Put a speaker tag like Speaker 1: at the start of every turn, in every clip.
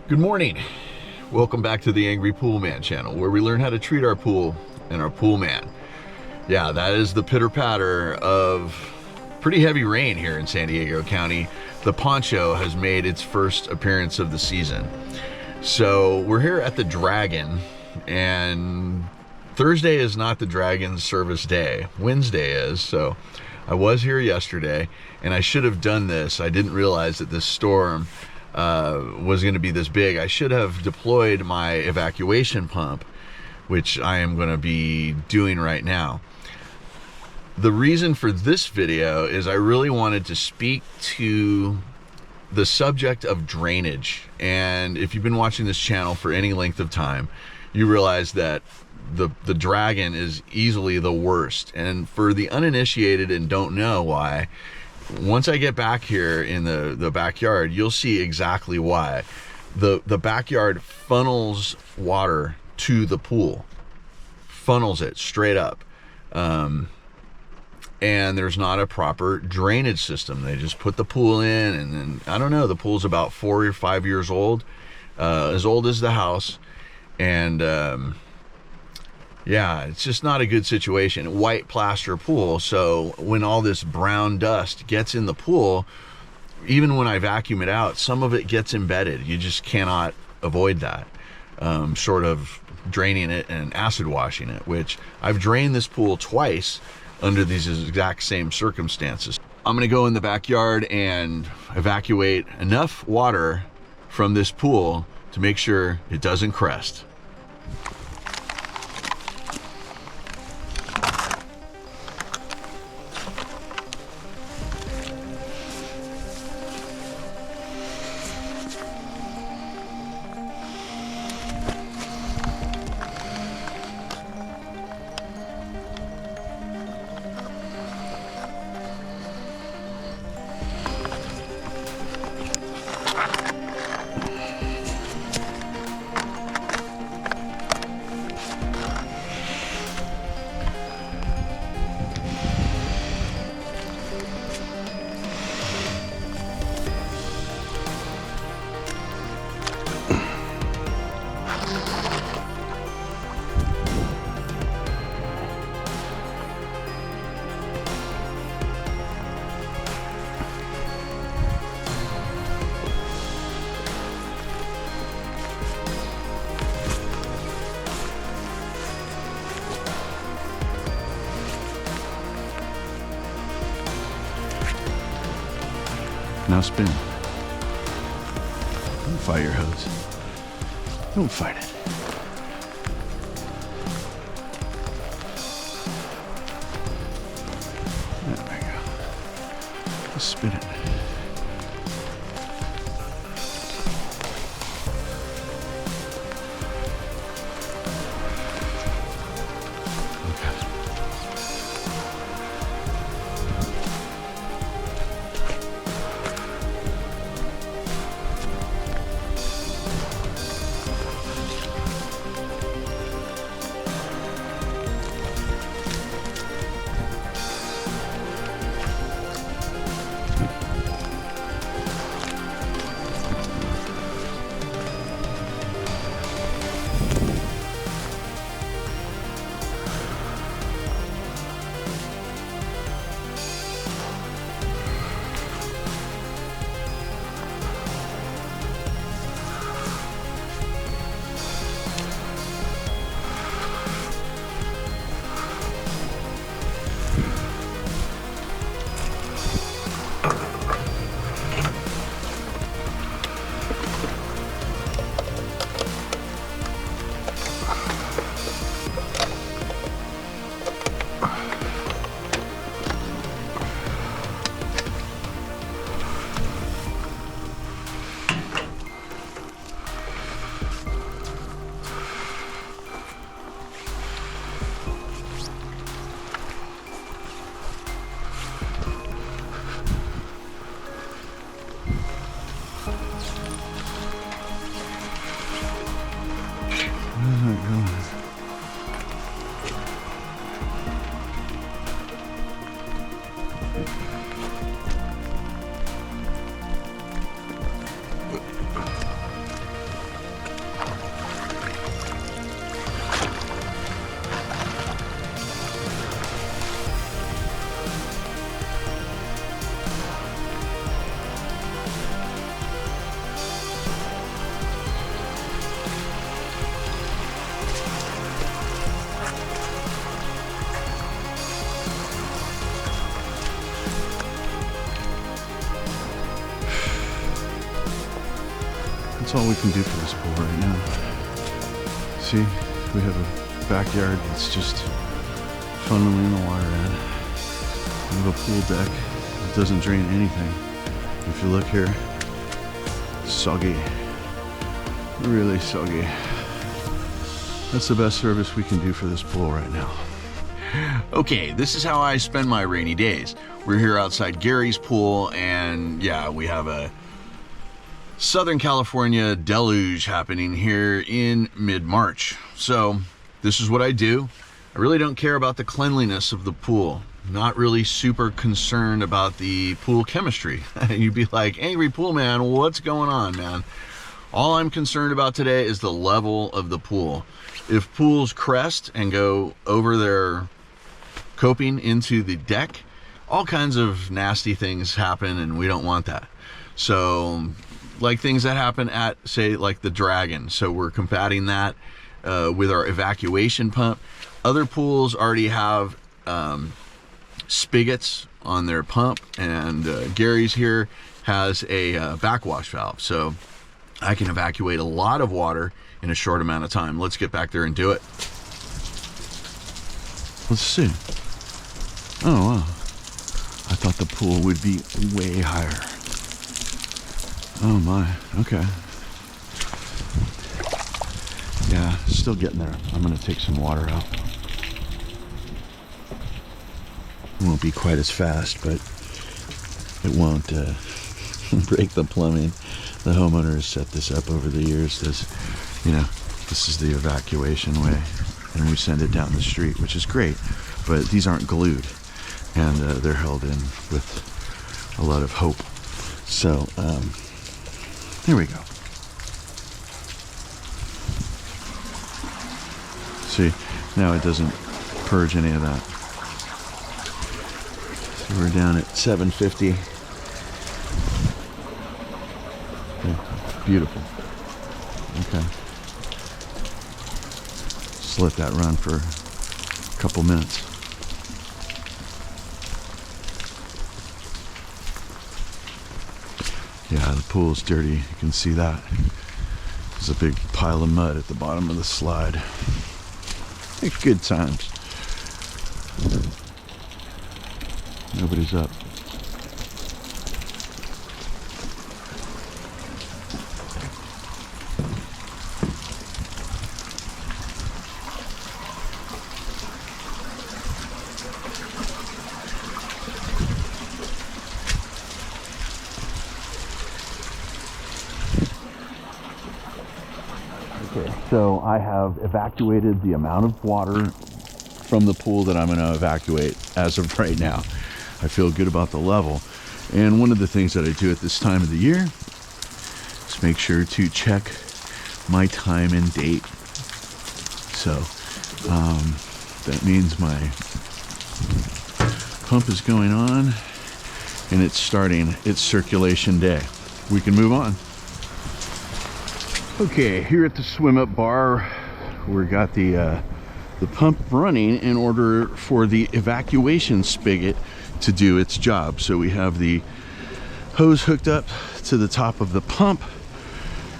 Speaker 1: Good morning. Welcome back to the Angry Poolman channel, where we learn how to treat our pool and our pool man. Yeah, that is the pitter-patter of pretty heavy rain here in San Diego County. The poncho has made its first appearance of the season. So we're here at the Dragon, and Thursday is not the Dragon's service day. Wednesday is, so I was here yesterday, and I should have done this. I didn't realize that this storm was going to be this big. I should have deployed my evacuation pump, which I am going to be doing right now. The reason for this video is I really wanted to speak to the subject of drainage. And if you've been watching this channel for any length of time, you realize that the Dragon is easily the worst. And for the uninitiated and don't know why, once I get back here in the backyard, you'll see exactly why. The backyard funnels water to the pool, funnels it straight up. And there's not a proper drainage system. They just put the pool in, and then, I don't know, the pool's about 4 or 5 years old, as old as the house. And yeah, it's just not a good situation. White plaster pool, so when all this brown dust gets in the pool, even when I vacuum it out, some of it gets embedded. You just cannot avoid that, short of draining it and acid washing it, which I've drained this pool twice under these exact same circumstances. I'm gonna go in the backyard and evacuate enough water from this pool to make sure it doesn't crest. Now spin. Don't fight your hose. Don't fight it. There we go. Just spin it.
Speaker 2: That's all we can do for this pool right now. See, we have a backyard that's just funneling the water in. We have a pool deck that doesn't drain anything. If you look here, soggy, really soggy. That's the best service we can do for this pool right now.
Speaker 1: Okay, this is how I spend my rainy days. We're here outside Gary's pool, and yeah, we have a Southern California deluge happening here in mid-March. So this is what I do. I really don't care about the cleanliness of the pool. Not really super concerned about the pool chemistry. You'd be like, Angry Pool Man, what's going on, man? All I'm concerned about today is the level of the pool. If pools crest and go over their coping into the deck, all kinds of nasty things happen, and we don't want that. So like things that happen at, say, like the Dragon. So we're combating that with our evacuation pump. Other pools already have spigots on their pump, and Gary's here has a backwash valve, so I can evacuate a lot of water in a short amount of time. Let's get back there and do it.
Speaker 2: Let's see. Oh wow, I thought the pool would be way higher. Oh my, okay. Yeah, still getting there. I'm gonna take some water out. It won't be quite as fast, but it won't break the plumbing. The homeowner has set this up over the years. You know, this is the evacuation way, and we send it down the street, which is great, but these aren't glued, and they're held in with a lot of hope. So, here we go. See, now it doesn't purge any of that. So we're down at 750. Okay, beautiful. Okay. Just let that run for a couple minutes. Yeah, the pool's dirty. You can see that. There's a big pile of mud at the bottom of the slide. It's good times. Nobody's up. Okay, so I have evacuated the amount of water from the pool that I'm going to evacuate as of right now. I feel good about the level. And one of the things that I do at this time of the year is make sure to check my time and date. So that means my pump is going on and it's starting its circulation day. We can move on. Okay, here at the swim up bar, we got the pump running in order for the evacuation spigot to do its job. So we have the hose hooked up to the top of the pump,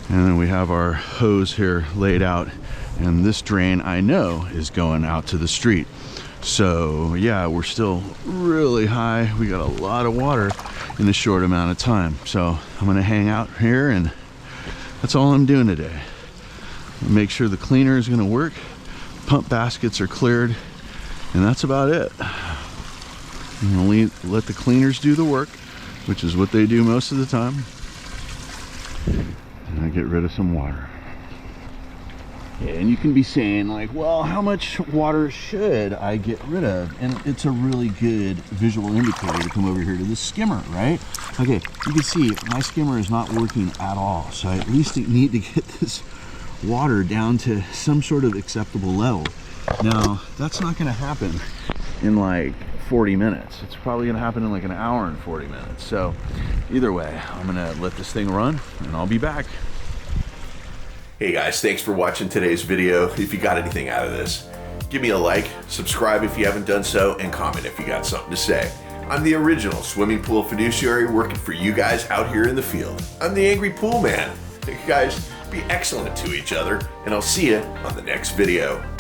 Speaker 2: and then we have our hose here laid out, and this drain I know is going out to the street. So yeah, we're still really high. We got a lot of water in a short amount of time. So I'm gonna hang out here, and that's all I'm doing today. Make sure the cleaner is gonna work, pump baskets are cleared, and that's about it. I'm gonna let the cleaners do the work, which is what they do most of the time, and I get rid of some water. And you can be saying like, well, how much water should I get rid of? And it's a really good visual indicator to come over here to the skimmer, right? Okay, you can see my skimmer is not working at all, so I at least need to get this water down to some sort of acceptable level. Now, that's not gonna happen in like 40 minutes. It's probably gonna happen in like an hour and 40 minutes. So either way, I'm gonna let this thing run and I'll be back.
Speaker 3: Hey guys, thanks for watching today's video. If you got anything out of this, give me a like, subscribe if you haven't done so, and comment if you got something to say. I'm the original swimming pool fiduciary working for you guys out here in the field. I'm the Angry Pool Man. You guys be excellent to each other, and I'll see you on the next video.